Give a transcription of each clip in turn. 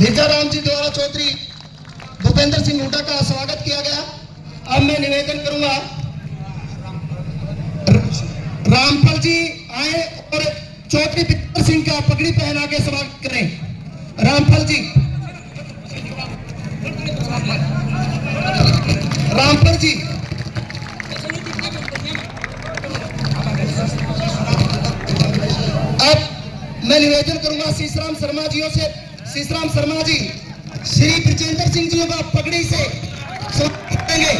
भेजाराम जी द्वारा चौधरी भूपेंद्र सिंह हुड्डा का स्वागत किया गया। अब मैं निवेदन करूंगा रामफल जी आए और चौधरी भूपेंद्र सिंह का पगड़ी पहना के स्वागत करें। रामफल जी, रामफल जी। अब मैं निवेदन करूंगा शीशराम शर्मा जियों से, शीशराम शर्मा जी श्री ब्रजेंद्र सिंह जी का पगड़ी से स्वागत करेंगे।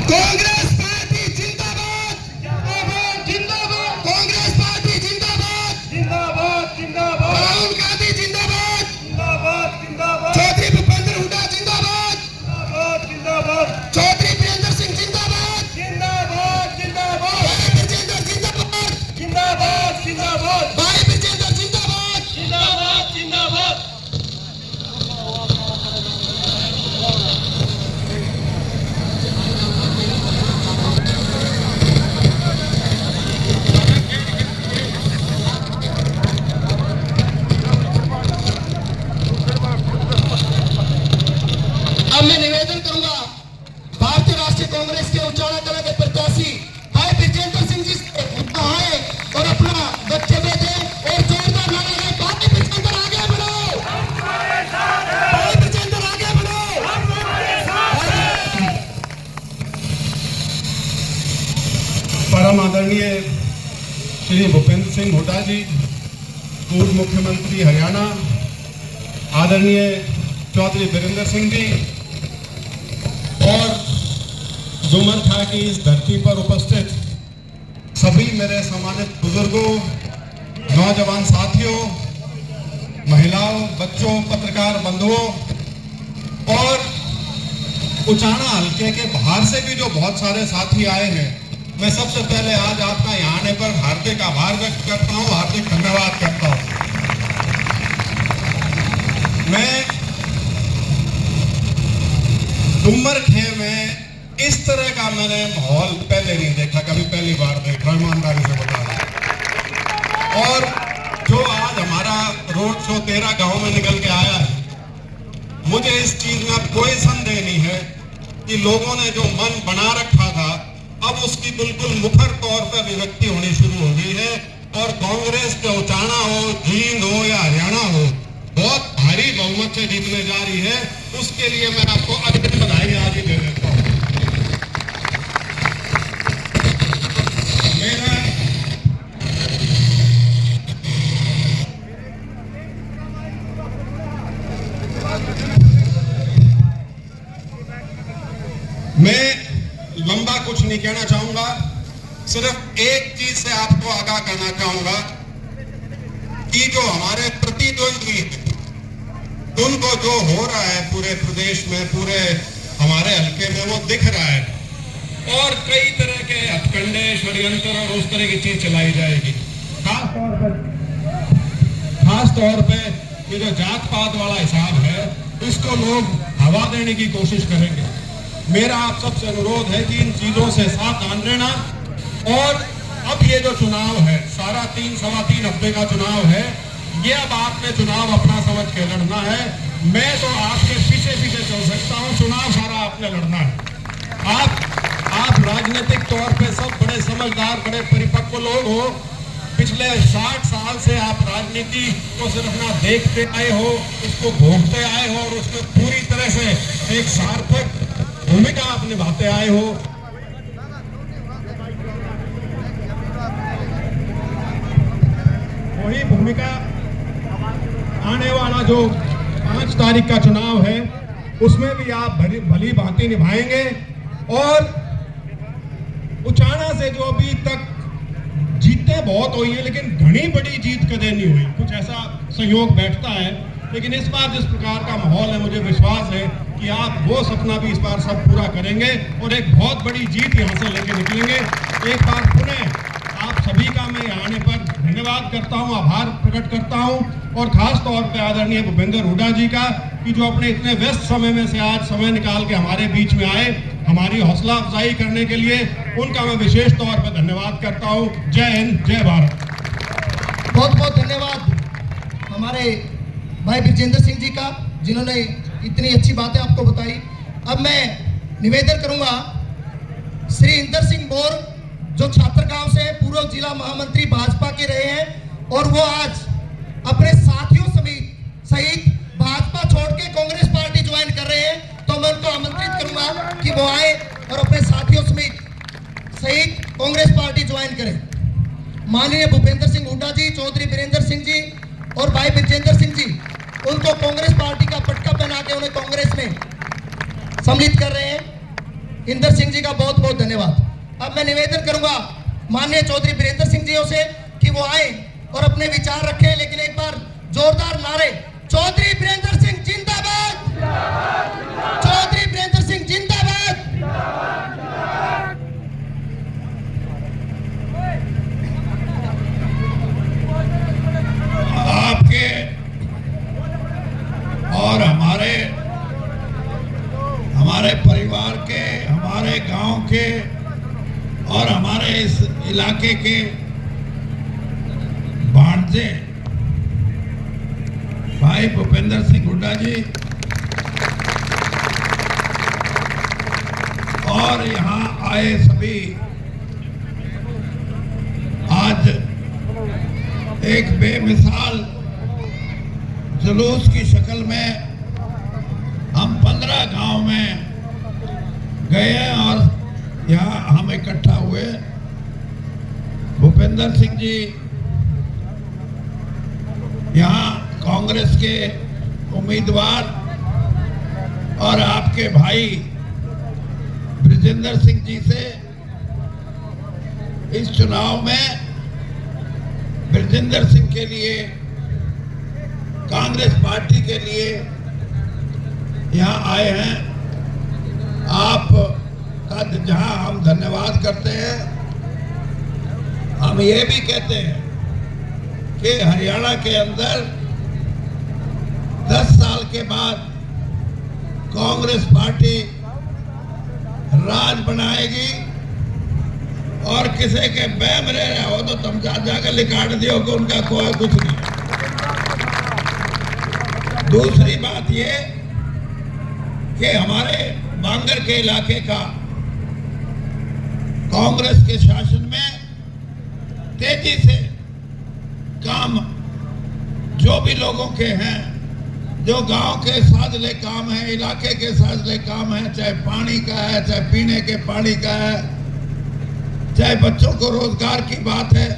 कांग्रेस पार्टी जिंदाबाद, जिंदाबाद, जिंदाबाद। कांग्रेस पार्टी जिंदाबाद, जिंदाबाद, जिंदाबाद। राहुल गांधी जिंदाबाद, जिंदाबाद, जिंदाबाद। चौधरी भूपेंद्र हुड्डा जिंदाबाद, जिंदाबाद, जिंदाबाद। चौधरी वीरेंद्र सिंह जिंदाबाद, जिंदाबाद, जिंदाबाद। भाई ब्रजेंद्र जिंदाबाद, जिंदाबाद, जिंदाबाद। भाई ब्रजेंद्र जिंदाबाद, जिंदाबाद, जिंदाबाद। अब मैं निवेदन करूंगा भारतीय राष्ट्रीय कांग्रेस के उचाला कला के प्रत्याशी भाई ब्रजेंद्र सिंह जी से आए और अपना वक्तव्य दें और जोरदार नारा लगाएं, भाई ब्रजेंद्र आगे बढ़ो, भाई ब्रजेंद्र आगे बढ़ो। परम आदरणीय श्री भूपेंद्र सिंह हुड्डा जी, पूर्व मुख्यमंत्री हरियाणा, आदरणीय चौधरी वीरेंद्र सिंह जी और जुमरथा की इस धरती पर उपस्थित सभी मेरे सम्मानित बुजुर्गों, नौजवान साथियों, महिलाओं, बच्चों, पत्रकार बंधुओं और उचाना हल्के के बाहर से भी जो बहुत सारे साथी आए हैं, मैं सबसे पहले आज आपका यहाँ आने पर हार्दिक आभार व्यक्त करता हूँ, हार्दिक धन्यवाद करता हूँ। मैं डुमरखे में इस तरह का मैंने माहौल पहले नहीं देखा, कभी पहली बार देख रहा, ईमानदारी से बता रहा। और जो आज हमारा रोड शो 13 गांव में निकल के आया है, मुझे इस चीज में कोई संदेह नहीं है कि लोगों ने जो मन बना रखा था, अब उसकी बिल्कुल मुखर तौर पर अभिव्यक्ति होनी शुरू हो गई है। और कांग्रेस के उचाना हो, जींद हो या हरियाणा हो, बहुत भारी बहुमत से जीतने जा रही है। उसके लिए मैं आपको अग्रिम बधाई आज ही दे देता हूं। मैं लंबा कुछ नहीं कहना चाहूंगा, सिर्फ एक चीज से आपको आगाह करना चाहूंगा कि जो हमारे प्रतिद्वंद्वी हैं, उनको जो हो रहा है पूरे प्रदेश में, पूरे हमारे हल्के में, वो दिख रहा है। और कई तरह के हथकंडे, षड्यंत्र और उस तरह की चीज चलाई जाएगी। खास तौर पे ये जो जात पात वाला हिसाब है, इसको लोग हवा देने की कोशिश करेंगे। मेरा आप सबसे अनुरोध है कि इन चीजों से सावधान रहना। और अब ये जो चुनाव है, सारा 3-3.25 हफ्ते का चुनाव है, ये अब आपने चुनाव अपना समझ के लड़ना है। मैं तो आपके पीछे पीछे चल सकता हूँ, चुनाव सारा आपने लड़ना है। आप राजनीतिक तौर पे सब बड़े समझदार, बड़े परिपक्व लोग हो। पिछले 60 साल से आप राजनीति को सिर्फ ना देखते आए हो, उसको भोगते आए हो और उसमें पूरी तरह से एक सार्थक भूमिका आप निभाते आए हो। वही भूमिका आने वाला जो 5 तारीख का चुनाव है, उसमें भी आप भली भांति निभाएंगे। और उचाना से जो अभी तक जीतें बहुत हुई है, लेकिन घनी बड़ी जीत कदे नहीं हुई। कुछ ऐसा संयोग बैठता है, लेकिन इस बार जिस प्रकार का माहौल है, मुझे विश्वास है कि आप वो सपना भी इस बार सब पूरा करेंगे और एक बहुत बड़ी जीत यहाँ से लेके निकलेंगे। एक बार पुनः आप सभी का मैं यहाँ आने पर धन्यवाद करता हूँ, आभार प्रकट करता हूँ। और खास तौर पर आदरणीय भूपेंद्र हुड्डा जी का, कि जो अपने इतने व्यस्त समय में से आज समय निकाल के हमारे बीच में आए, हमारी हौसला अफजाई करने के लिए, उनका मैं विशेष तौर पर धन्यवाद करता हूँ। जय हिंद, जय भारत। बहुत बहुत धन्यवाद हमारे भाई ब्रिजेंद्र सिंह जी का, जिन्होंने इतनी अच्छी बातें आपको बताई। अब मैं निवेदन करूंगा श्री इंदर सिंह बोर, जो छात्र गांव से पूर्व जिला महामंत्री भाजपा के रहे हैं और वो आज अपने साथियों सहित भाजपा छोड़ के कांग्रेस पार्टी ज्वाइन कर रहे हैं, तो मैं उनको आमंत्रित करूंगा कि वो आए और अपने साथियों सहित कांग्रेस पार्टी ज्वाइन करें। माननीय भूपेंद्र सिंह हुड्डा जी, चौधरी वीरेंद्र सिंह जी और भाई ब्रिजेंद्र सिंह जी उनको कांग्रेस पार्टी का पटका पहना के उन्हें कांग्रेस में सम्मिलित कर रहे हैं। इंदर सिंह जी का बहुत बहुत धन्यवाद। अब मैं निवेदन करूंगा माननीय चौधरी वीरेंद्र सिंह जी से कि वो आए और अपने विचार रखें, लेकिन एक बार जोरदार नारे, चौधरी वीरेंद्र सिंह जिंदाबाद, चौधरी वीरेंद्र सिंह जिंदाबाद। आपके और हमारे परिवार के, हमारे गांव के और हमारे इस इलाके के भांजे भाई भूपेंद्र सिंह हुड्डा जी और यहाँ आए सभी आज एक बेमिसाल जुलूस की शक्ल में हम 15 गांव में गए और यहाँ हम इकट्ठा हुए। भूपेंद्र सिंह जी यहाँ कांग्रेस के उम्मीदवार और आपके भाई ब्रिजेंद्र सिंह जी से इस चुनाव में ब्रिजेंद्र सिंह के लिए, कांग्रेस पार्टी के लिए यहाँ आए हैं। आप का जहां हम धन्यवाद करते हैं, हम ये भी कहते हैं कि हरियाणा के अंदर 10 साल के बाद कांग्रेस पार्टी राज बनाएगी और किसी के बहम रहे हो तो तुम जाकर लिकाट दियो कि उनका कोई कुछ नहीं। दूसरी बात ये कि हमारे बांगर के इलाके का कांग्रेस के शासन में तेजी से काम जो भी लोगों के हैं, जो गांव के साजले काम है, इलाके के साजले काम है, चाहे पानी का है, चाहे पीने के पानी का है, चाहे बच्चों को रोजगार की बात है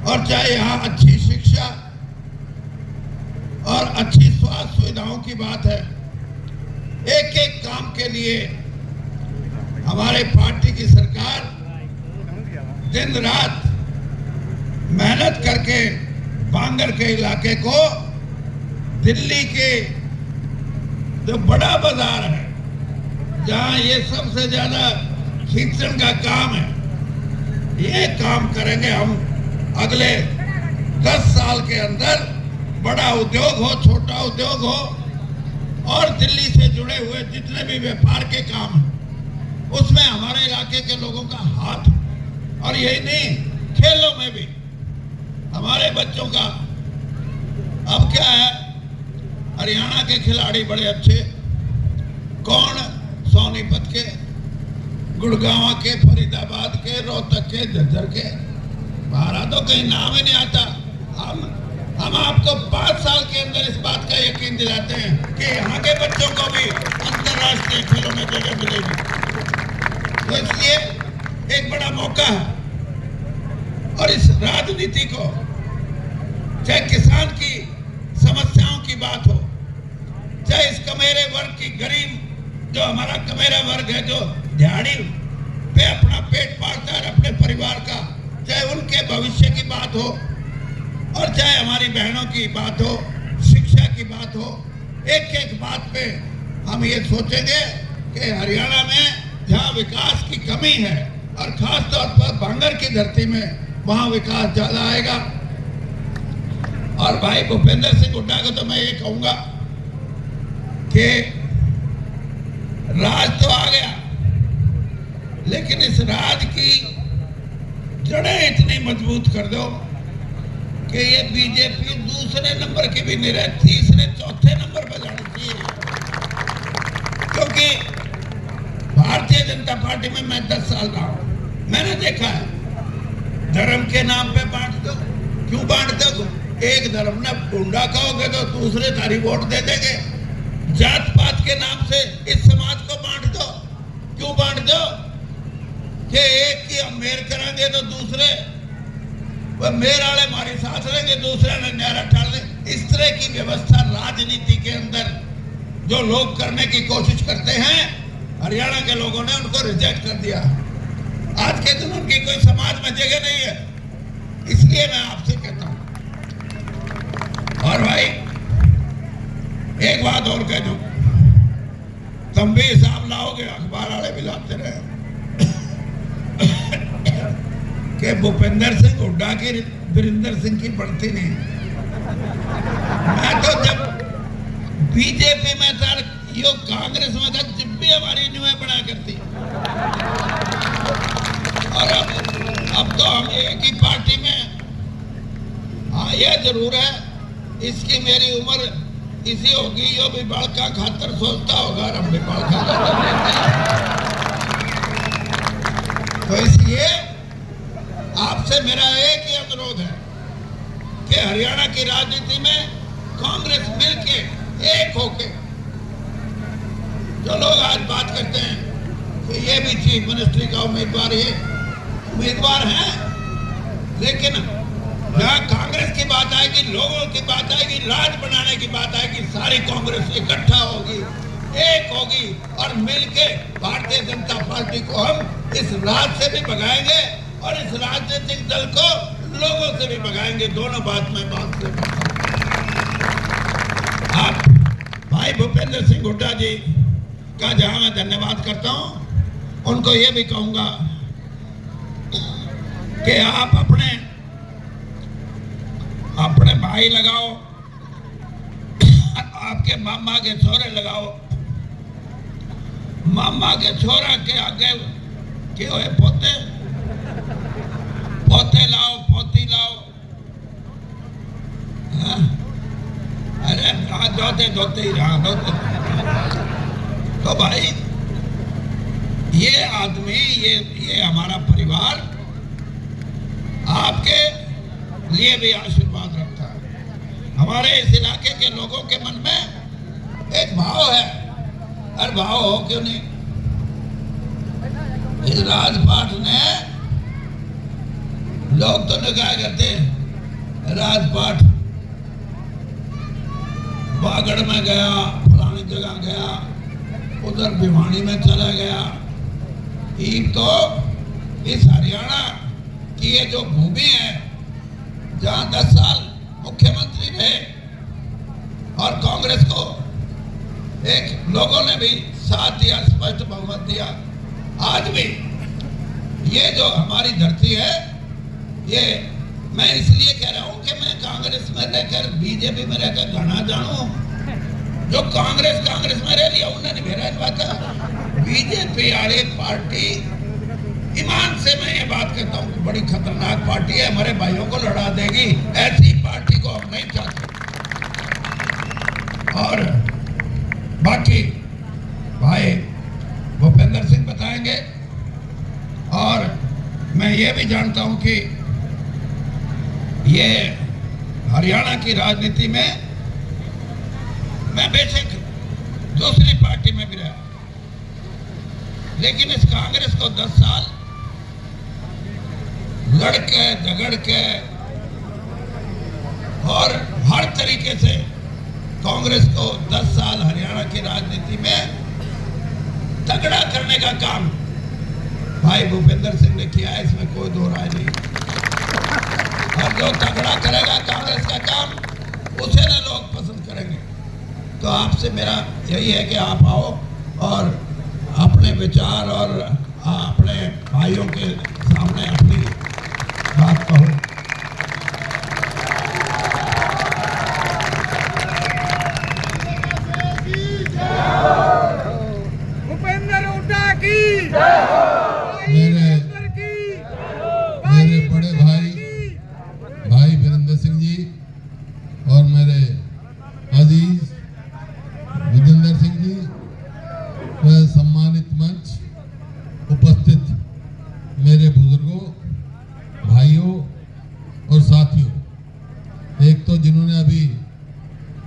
और चाहे यहाँ अच्छी शिक्षा और अच्छी स्वास्थ्य सुविधाओं की बात है, एक एक काम के लिए हमारे पार्टी की सरकार दिन रात मेहनत करके बांगर के इलाके को दिल्ली के जो बड़ा बाजार है, जहां ये सबसे ज्यादा शिक्षण का काम है, ये काम करेंगे हम अगले 10 साल के अंदर। बड़ा उद्योग हो, छोटा उद्योग हो और दिल्ली से जुड़े हुए जितने भी व्यापार के काम हैं, उसमें हमारे इलाके के लोगों का हाथ। और यही नहीं, खेलों में भी हमारे बच्चों का अब क्या है, हरियाणा के खिलाड़ी बड़े अच्छे, कौन, सोनीपत के, गुड़गांव के, फरीदाबाद के, रोहतक के, झज्जर के, बाहर तो कहीं नाम ही नहीं आता। हम आपको 5 साल के अंदर इस बात का यकीन दिलाते हैं कि यहाँ के बच्चों को भी अंतर्राष्ट्रीय खेलों में जगह मिलेगी। तो इसलिए एक बड़ा मौका है। और इस राजनीति को, चाहे किसान की समस्याओं की बात हो, चाहे इस कमेरे वर्ग की, गरीब जो हमारा कमेरा वर्ग है, जो दिहाड़ी पे अपना पेट पालता है अपने परिवार का, चाहे उनके भविष्य की बात हो और चाहे हमारी बहनों की बात हो, शिक्षा की बात हो, एक एक बात पे हम ये सोचेंगे कि हरियाणा में जहाँ विकास की कमी है और खास तौर पर बांगर की धरती में, वहाँ विकास ज्यादा आएगा। और भाई भूपेंद्र सिंह हुड्डा को तो मैं ये कहूंगा कि राज तो आ गया, लेकिन इस राज की जड़ें इतनी मजबूत कर दो कि ये बीजेपी दूसरे नंबर की भी नहीं रहे, तीसरे चौथे नंबर पर जानी चाहिए। क्योंकि भारतीय जनता पार्टी में मैं 10 साल रहा हूं, मैंने देखा है धर्म के नाम पे बांट दो। क्यों बांटते हो? एक धर्म ने गुंडा कहोगे तो दूसरे तारी वोट दे देंगे। जात पात के नाम से इस समाज को बांट दो। क्यों बांट दो? कि एक की हम मेर करेंगे तो दूसरे वह मेर वाले हमारी साथ लेंगे, दूसरे ने न्यारा ठाल दें। इस तरह की व्यवस्था राजनीति के अंदर जो लोग करने की कोशिश करते हैं, हरियाणा के लोगों ने उनको रिजेक्ट कर दिया। आज के दिन उनकी कोई समाज में जगह नहीं है। इसलिए मैं आपसे कहता हूं, और भाई एक बात और कह दूं, तुम भी हिसाब लाओगे, अखबार वाले भी लाते रहे कि भूपेंद्र सिंह हुड्डा की वीरेंद्र सिंह की बढ़ती नहीं। मैं तो जब बीजेपी में था, यो कांग्रेस में था, जब भी हमारी न्यूज़ बना करती। और अब तो हम एक ही पार्टी में। हाँ, यह जरूर है, इसकी मेरी उम्र इसी होगी, यो भी बड़का खातर सोचता होगा, और हम भी बड़का तो इसलिए आपसे मेरा एक ही अनुरोध है कि हरियाणा की राजनीति में कांग्रेस मिलके एक होके, जो लोग आज बात करते हैं कि ये भी चीफ मिनिस्ट्री का उम्मीदवार है, लेकिन जहां कांग्रेस की बात आएगी, लोगों की बात आएगी, राज बनाने की बात आएगी, सारी कांग्रेस इकट्ठा होगी, एक होगी, और मिलके भारतीय जनता पार्टी को हम इस राज से भी भगाएंगे और इस राजनीतिक दल को लोगों से भी भगाएंगे। दोनों बात में बात से आप भाई भूपेंद्र सिंह हुड्डा जी का जहां मैं धन्यवाद करता हूं, उनको यह भी कहूंगा कि आप अपने भाई लगाओ, आपके मामा के छोरे लगाओ, मामा के छोरा के आगे के हुए पोते लाओ, पोती लाओ। हाँ? अरे धोते ही रहा। तो भाई ये आदमी, ये हमारा परिवार आपके लिए भी आशीर्वाद रखता है। हमारे इस इलाके के लोगों के मन में एक भाव है, और भाव हो क्यों नहीं। इस राजपाट ने लोग तो क्या करते हैं, राजपाट बागड़ में गया, फलानी जगह गया, उधर भिवानी में चला गया। ये तो इस हरियाणा की ये जो भूमि है, जहां 10 साल मुख्यमंत्री रहे और कांग्रेस को एक लोगों ने भी साथ दिया, स्पष्ट बहुमत दिया। आज भी ये जो हमारी धरती है, ये मैं इसलिए कह रहा हूं कि मैं कांग्रेस में रहकर, बीजेपी में रहकर घना जानू। जो कांग्रेस में रह लिया उन्होंने मेरा बात, बीजेपी वाली पार्टी, ईमान से मैं ये बात कहता हूं कि बड़ी खतरनाक पार्टी है, हमारे भाइयों को लड़ा देगी। ऐसी पार्टी को हम नहीं चाहते। और बाकी भाई भूपेंद्र सिंह बताएंगे। और मैं ये भी जानता हूं कि ये हरियाणा की राजनीति में मैं बेशक दूसरी पार्टी में भी रहा, लेकिन इस कांग्रेस को 10 साल लड़के झगड़ के और हर तरीके से कांग्रेस को 10 साल हरियाणा की राजनीति में तगड़ा करने का काम भाई भूपेंद्र सिंह ने किया है, इसमें कोई दो राय नहीं। और जो तगड़ा करेगा कांग्रेस का काम, उसे ना लोग पसंद करेंगे। तो आपसे मेरा यही है कि आप आओ और अपने विचार और अपने भाइयों के सामने अपनी बात कहो। भूपेंद्र हुड्डा की मेरे बड़े भाई वीरेंद्र सिंह जी और जिन्होंने अभी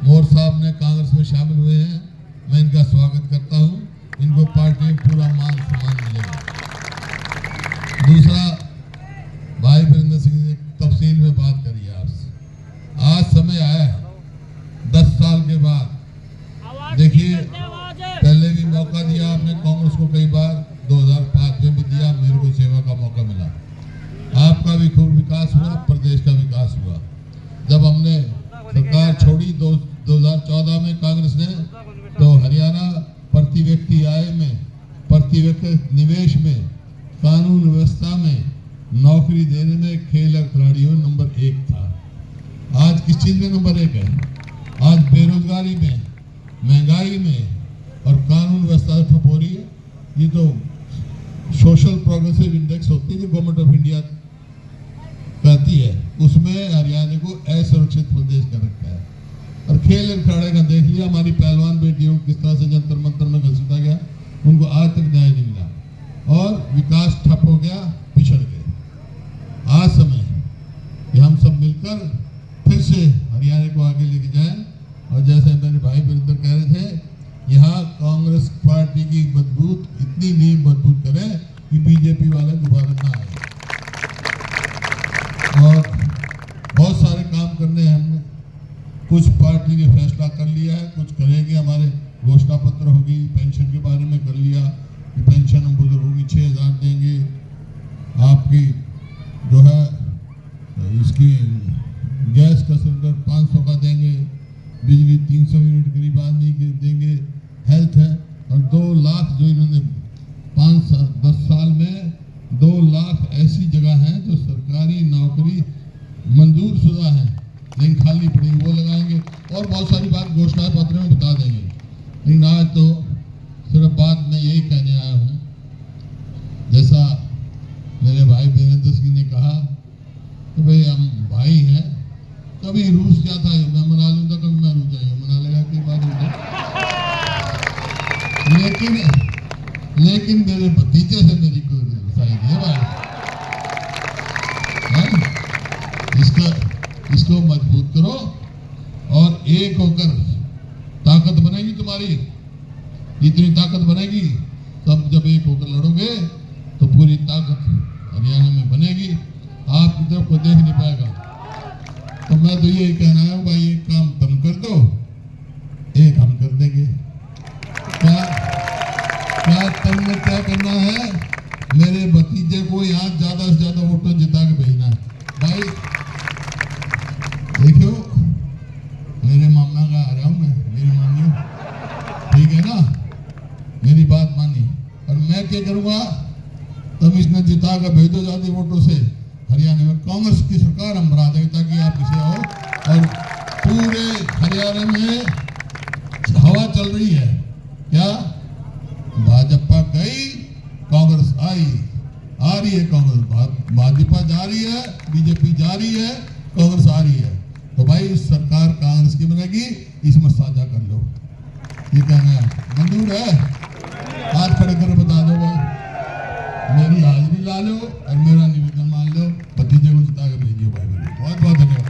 मोर साहब ने कांग्रेस में शामिल हुए हैं, मैं इनका स्वागत करता हूं। इनको पार्टी में पूरा मान सम्मान मिलेगा। दूसरा, भाई वीरेंद्र सिंह ने तफसील में बात करी है आपसे। आज समय आया है 10 साल के बाद। देखिए, पहले भी मौका दिया आपने कांग्रेस को कई बार, 2005 में भी दिया, मेरे को सेवा का मौका मिला। आपका भी खूब विकास हुआ, प्रदेश का विकास हुआ। जब हमने सरकार छोड़ी 2014 में कांग्रेस ने, तो हरियाणा प्रति व्यक्ति आय में, प्रति व्यक्ति निवेश में, कानून व्यवस्था में, नौकरी देने में खेल और खिलाड़ियों नंबर 1 था। आज किस चीज में नंबर 1 है? आज बेरोजगारी में, महंगाई में और कानून व्यवस्था ठप हो रही है। ये तो सोशल प्रोग्रेसिव इंडेक्स होती है जो गवर्नमेंट ऑफ इंडिया कहती है, उसमें हरियाणा को असुरक्षित प्रदेश कर रखा है। और खेल और खिलाड़ी का देख लिया, हमारी पहलवान बेटियों को किस तरह से जंतर मंतर में घसीटा गया, उनको आज तक न्याय नहीं मिला और विकास ठप हो गया, पिछड़ गए। आज समय कि हम सब मिलकर फिर से हरियाणा को आगे लेके जाएं। और जैसे मेरे भाई वीरेंद्र कह रहे थे, यहाँ कांग्रेस पार्टी की मजबूत, इतनी नींव मजबूत करें कि बीजेपी वाले दोबारा ना आए। और बहुत सारे काम करने हैं हमने। कुछ पार्टी ने फैसला कर लिया है, कुछ करेंगे। हमारे घोषणा पत्र होगी, पेंशन के बारे में कर लिया कि पेंशन हम बुजुर्गों की 6,000 देंगे। आपकी जो है इसकी गैस का सिलेंडर 500 का देंगे, बिजली 300 यूनिट गरीब आदमी के देंगे, हेल्थ है। और 2 लाख जो इन्होंने 10 साल में 2 लाख ऐसी जगह हैं जो सरकारी नौकरी मंजूर शुदा है लेकिन खाली पड़ी, वो लगाएंगे। और बहुत सारी बात घोषणा पत्र में बता देंगे। लेकिन आज तो सिर्फ बात मैं यही कहने आया हूँ, जैसा मेरे भाई वीरेंद्र सिंह ने कहा कि भाई हम भाई हैं, कभी रूस जाता है मैं मना लूंगा, कभी मैं रूस जाएगा मना लेगा, कई बार लेकिन मेरे भतीजे से मेरी कोई रुसाई नहीं है भाई। इसको मजबूत करो और एक होकर ताकत बनेगी तुम्हारी, इतनी ताकत बनेगी तब जब एक होकर लड़ोगे तो पूरी ताकत हरियाणा में बनेगी। आपकी तरफ को देख नहीं पाएगा। तो मैं तो यही कहना है भाई, एक काम तुम कर दो, एक हम कर देंगे। क्या तुमने क्या करना है? मेरे भतीजे को यहाँ ज्यादा से ज्यादा वोटों जिता के भेजना है भाई। देखियो, मेरे मामा का आ रहा हूं मैं, मेरी मामी, ठीक है ना? मेरी बात मानी। और मैं क्या करूंगा, तुम इसने जिता कर भेजो ज्यादा वोटों से, हरियाणा में कांग्रेस की सरकार हम बना देंगे ताकि आप इसे आओ। और पूरे हरियाणा में हवा चल रही है क्या? भाजपा गई, कांग्रेस आई, आ रही है कांग्रेस, भाजपा जा रही है, बीजेपी जा रही है, कांग्रेस आ रही है। तो भाई इस सरकार कांग्रेस की बनेगी, इसमें साझा कर लो। ये कहना है मंजूर है? हाथ खड़े कर बता दो भाई, मेरी हाजिरी ला लो और मेरा निवेदन मान लो, भतीजे को जिता के भेजिए भाई। बहुत बहुत धन्यवाद।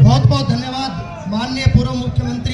बहुत बहुत धन्यवाद माननीय पूर्व मुख्यमंत्री